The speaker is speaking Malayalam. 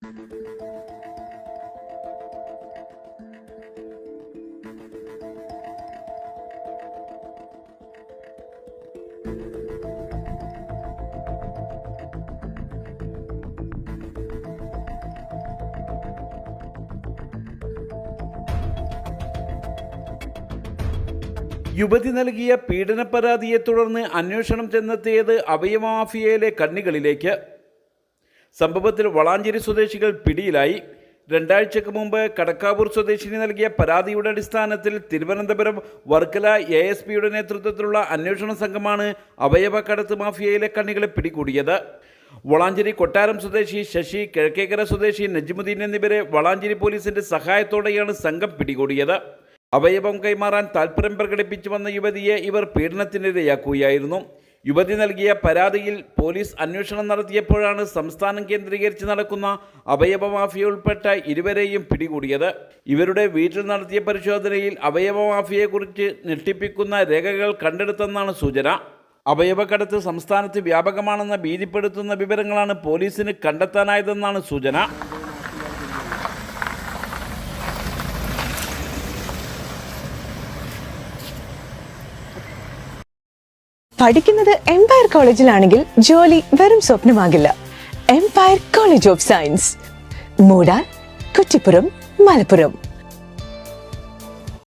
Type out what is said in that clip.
യുവതി നൽകിയ പീഡന പരാതിയെ തുടർന്ന് അന്വേഷണം ചെന്നെത്തിയത് അവയവമാഫിയയിലെ കണ്ണികളിലേക്ക്. സംഭവത്തിൽ വളാഞ്ചേരി സ്വദേശികൾ പിടിയിലായി. 2 ആഴ്ചയ്ക്ക് മുമ്പ് കടക്കാവൂർ സ്വദേശിനി നൽകിയ പരാതിയുടെ അടിസ്ഥാനത്തിൽ തിരുവനന്തപുരം വർക്കല ASPയുടെ നേതൃത്വത്തിലുള്ള അന്വേഷണ സംഘമാണ് അവയവക്കടത്ത് മാഫിയയിലെ കണ്ണികളെ പിടികൂടിയത്. വളാഞ്ചേരി കൊട്ടാരം സ്വദേശി ശശി, കിഴക്കേക്കര സ്വദേശി നജ്മുദ്ദീൻ എന്നിവരെ വളാഞ്ചേരി പോലീസിന്റെ സഹായത്തോടെയാണ് സംഘം പിടികൂടിയത്. അവയവം കൈമാറാൻ താൽപ്പര്യം പ്രകടിപ്പിച്ചു വന്ന യുവതിയെ ഇവർ പീഡനത്തിനിരയാക്കുകയായിരുന്നു. യുവതി നൽകിയ പരാതിയിൽ പോലീസ് അന്വേഷണം നടത്തിയപ്പോഴാണ് സംസ്ഥാനം കേന്ദ്രീകരിച്ച് നടക്കുന്ന അവയവ മാഫിയ ഉൾപ്പെട്ട ഇരുവരെയും പിടികൂടിയത്. ഇവരുടെ വീട്ടിൽ നടത്തിയ പരിശോധനയിൽ അവയവ മാഫിയയെക്കുറിച്ച് ഞെട്ടിപ്പിക്കുന്ന രേഖകൾ കണ്ടെടുത്തെന്നാണ് സൂചന. അവയവക്കടത്ത് സംസ്ഥാനത്ത് വ്യാപകമാണെന്ന ഭീതിപ്പെടുത്തുന്ന വിവരങ്ങളാണ് പോലീസിന് കണ്ടെത്താനായതെന്നാണ് സൂചന. പഠിക്കുന്നത് എംപയർ കോളേജിലാണെങ്കിൽ ജോലി വെറും സ്വപ്നമാകില്ല. Empire college of science, Moodal, Kuttippuram, Malappuram.